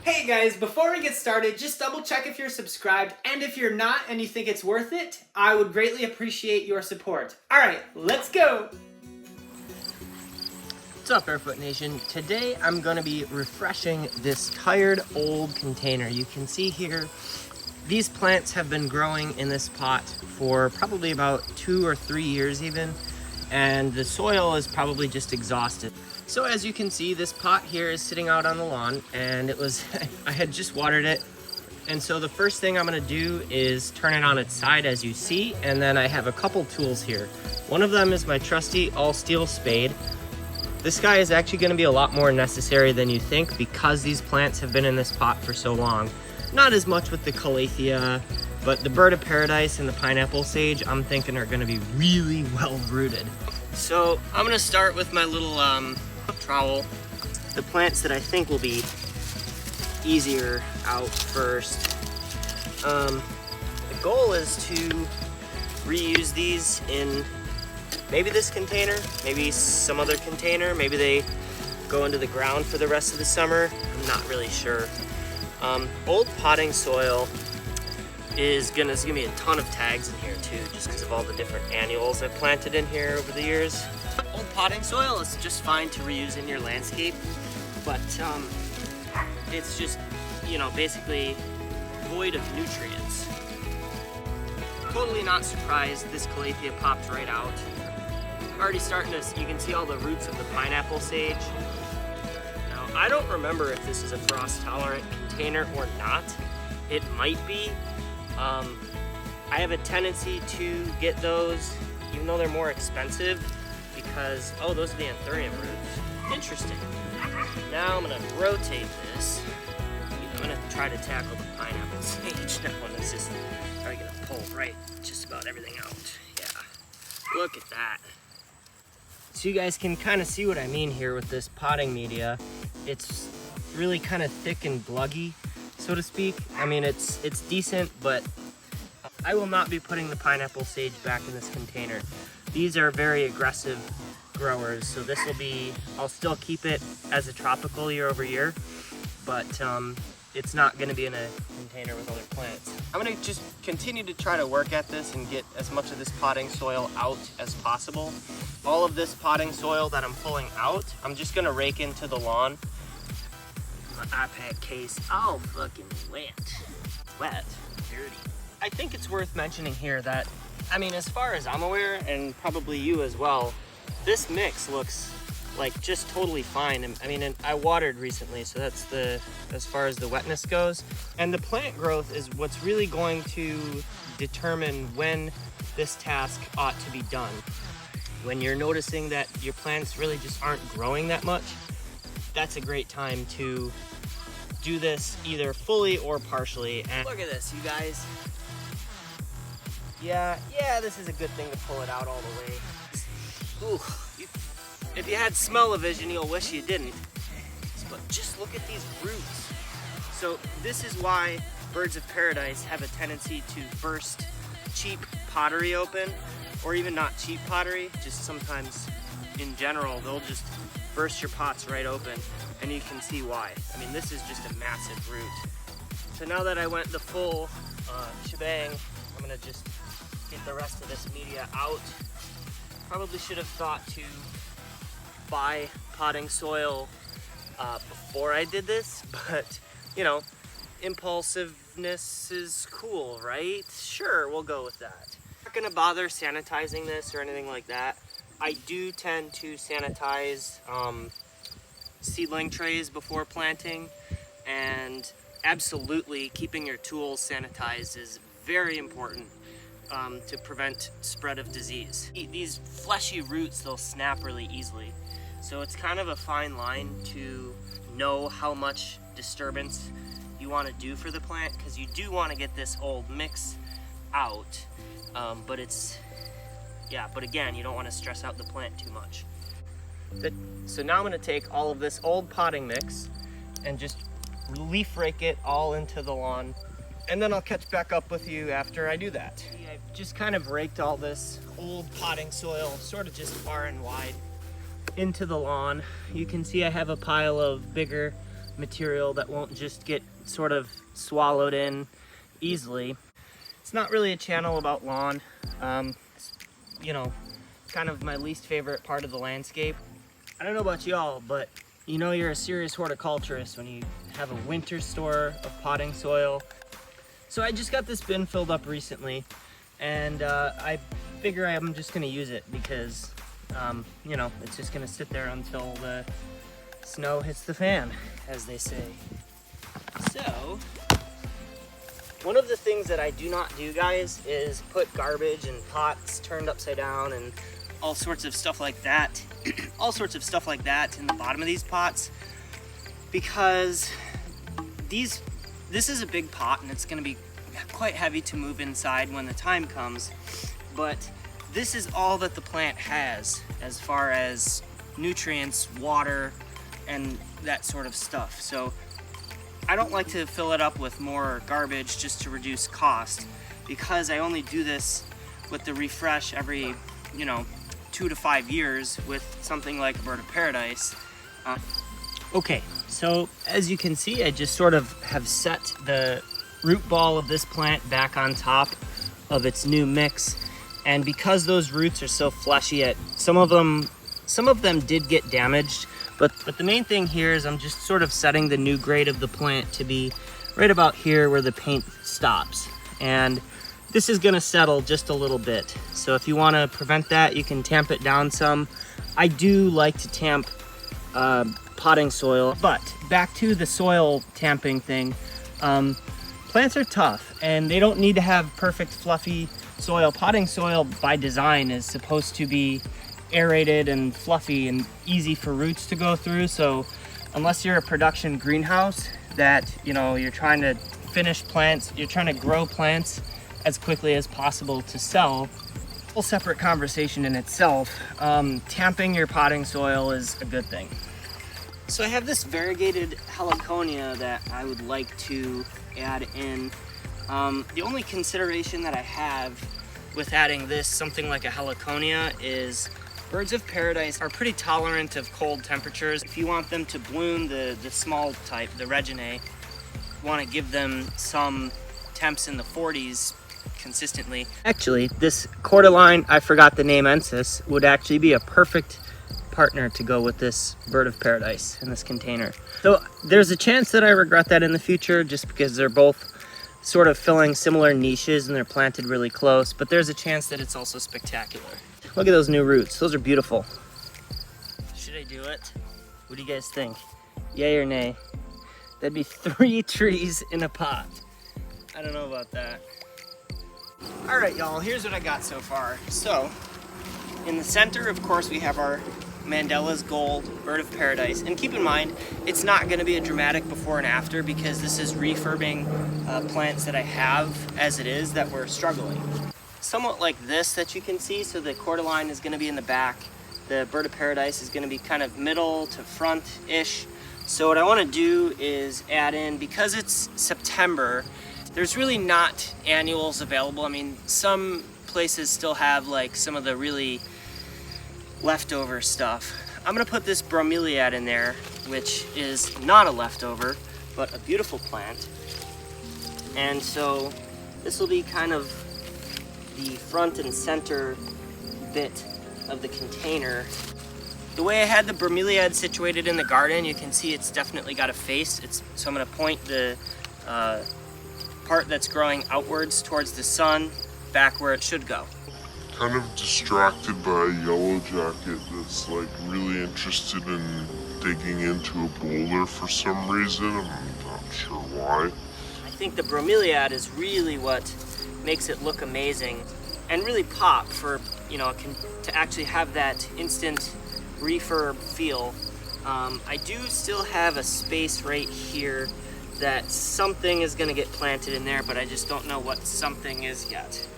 Hey guys, before we get started, just double check if you're subscribed, and if you're not and you think it's worth it, I would greatly appreciate your support. Alright, let's go! What's up, Barefoot Nation? Today I'm going to be refreshing this tired old container. You can see here, these plants have been growing in this pot for probably about 2 or 3 years even, and the soil is probably just exhausted. So as you can see, this pot here is sitting out on the lawn, and it was I had just watered it. And so the first thing I'm going to do is turn it on its side, as you see, and then I have a couple tools here. One of them is my trusty all-steel spade. This guy is actually going to be a lot more necessary than you think because these plants have been in this pot for so long. Not as much with the calathea, but the bird of paradise and the pineapple sage I'm thinking are going to be really well rooted. So I'm going to start with my little trowel. The plants that I think will be easier out first. The goal is to reuse these in maybe this container, maybe some other container, maybe they go into the ground for the rest of the summer. I'm not really sure. Old potting soil is gonna be a ton of tags in here too, just because of all the different annuals I've planted in here over the years. Old potting soil is just fine to reuse in your landscape, but it's just, you know, basically void of nutrients. Totally not surprised this calathea popped right out. I'm already starting to, you can see all the roots of the pineapple sage. Now, I don't remember if this is a frost tolerant container or not. It might be. I have a tendency to get those, even though they're more expensive, because, oh, those are the anthurium roots. Interesting. Now I'm gonna rotate this. I'm gonna try to tackle the pineapple sage now, and it's just probably gonna pull right just about everything out. Yeah, look at that. So you guys can kind of see what I mean here with this potting media. It's really kind of thick and gluggy, so to speak. I mean, it's decent, but I will not be putting the pineapple sage back in this container. These are very aggressive growers, so this will be, I'll still keep it as a tropical year over year, but it's not gonna be in a container with other plants. I'm gonna just continue to try to work at this and get as much of this potting soil out as possible. All of this potting soil that I'm pulling out, I'm just gonna rake into the lawn. My iPad case, all fucking wet, dirty. I think it's worth mentioning here that, I mean, as far as I'm aware, and probably you as well, this mix looks like just totally fine. I mean, and I watered recently, so that's as far as the wetness goes. And the plant growth is what's really going to determine when this task ought to be done. When you're noticing that your plants really just aren't growing that much, that's a great time to do this either fully or partially. And look at this, you guys. Yeah, this is a good thing to pull it out all the way. Ooh, if you had smell-o-vision, you'll wish you didn't. But just look at these roots. So this is why birds of paradise have a tendency to burst cheap pottery open, or even not cheap pottery, just sometimes in general, they'll just burst your pots right open, and you can see why. I mean, this is just a massive root. So now that I went the full shebang, I'm gonna just get the rest of this media out. Probably should have thought to buy potting soil before I did this, but you know, impulsiveness is cool, right? Sure, we'll go with that. I'm not gonna bother sanitizing this or anything like that. I do tend to sanitize seedling trays before planting, and absolutely keeping your tools sanitized is very important to prevent spread of disease. These fleshy roots, they'll snap really easily. So it's kind of a fine line to know how much disturbance you want to do for the plant, because you do want to get this old mix out, but again, you don't want to stress out the plant too much. So now I'm going to take all of this old potting mix and just leaf rake it all into the lawn, and then I'll catch back up with you after I do that. I've just kind of raked all this old potting soil sort of just far and wide into the lawn. You can see I have a pile of bigger material that won't just get sort of swallowed in easily. It's not really a channel about lawn. It's, you know, kind of my least favorite part of the landscape. I don't know about y'all, but you know you're a serious horticulturist when you have a winter store of potting soil. So I just got this bin filled up recently, and I figure I'm just gonna use it because, you know, it's just gonna sit there until the snow hits the fan, as they say. So, one of the things that I do not do, guys, is put garbage and pots turned upside down and all sorts of stuff like that, all sorts of stuff like that in the bottom of these pots, because this is a big pot and it's gonna be quite heavy to move inside when the time comes, but this is all that the plant has as far as nutrients, water, and that sort of stuff. So I don't like to fill it up with more garbage just to reduce cost, because I only do this with the refresh every, you know, 2 to 5 years with something like a bird of paradise. Okay, so as you can see, I just sort of have set the root ball of this plant back on top of its new mix, and because those roots are so fleshy, some of them did get damaged, but the main thing here is I'm just sort of setting the new grade of the plant to be right about here where the paint stops, and this is gonna settle just a little bit. So if you wanna prevent that, you can tamp it down some. I do like to tamp potting soil, but back to the soil tamping thing. Plants are tough and they don't need to have perfect fluffy soil. Potting soil by design is supposed to be aerated and fluffy and easy for roots to go through. So unless you're a production greenhouse that, you know, you're trying to finish plants, you're trying to grow plants as quickly as possible to sell, whole separate conversation in itself. Tamping your potting soil is a good thing. So I have this variegated heliconia that I would like to add in. The only consideration that I have with adding this, something like a heliconia, is birds of paradise are pretty tolerant of cold temperatures. If you want them to bloom, the small type, the Reginae, you want to give them some temps in the 40s consistently. Actually, this cordyline, I forgot the name, ensis, would actually be a perfect partner to go with this bird of paradise in this container. So there's a chance that I regret that in the future, just because they're both sort of filling similar niches and they're planted really close, but there's a chance that it's also spectacular. Look at those new roots. Those are beautiful. Should I do it? What do you guys think? Yay or nay? That'd be 3 trees in a pot. I don't know about that. All right, y'all, here's what I got so far. So, in the center, of course, we have our Mandela's Gold bird of paradise. And keep in mind, it's not gonna be a dramatic before and after, because this is refurbing plants that I have as it is that were struggling. Somewhat like this that you can see, so the cordyline is gonna be in the back. The bird of paradise is gonna be kind of middle to front-ish. So what I wanna do is add in, because it's September, there's really not annuals available. I mean, some places still have like some of the really leftover stuff. I'm gonna put this bromeliad in there, which is not a leftover, but a beautiful plant. And so this will be kind of the front and center bit of the container. The way I had the bromeliad situated in the garden, you can see it's definitely got a face. So I'm gonna point the part that's growing outwards towards the sun back where it should go. Kind of distracted by a yellow jacket that's like really interested in digging into a boulder for some reason. I'm not sure why. I think the bromeliad is really what makes it look amazing and really pop for, you know, to actually have that instant refurb feel. I do still have a space right here that something is gonna get planted in there, but I just don't know what something is yet.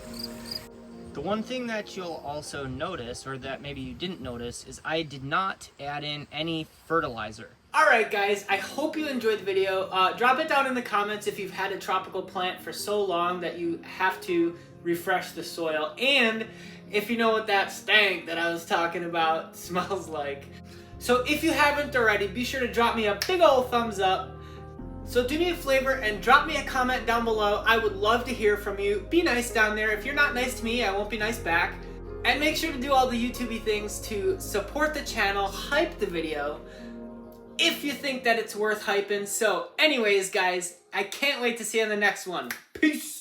The one thing that you'll also notice, or that maybe you didn't notice, is I did not add in any fertilizer. Alright guys, I hope you enjoyed the video. Drop it down in the comments if you've had a tropical plant for so long that you have to refresh the soil, and if you know what that stank that I was talking about smells like. So if you haven't already, be sure to drop me a big old thumbs up. So do me a favor and drop me a comment down below. I would love to hear from you. Be nice down there. If you're not nice to me, I won't be nice back. And make sure to do all the YouTube-y things to support the channel, hype the video, if you think that it's worth hyping. So anyways, guys, I can't wait to see you on the next one. Peace!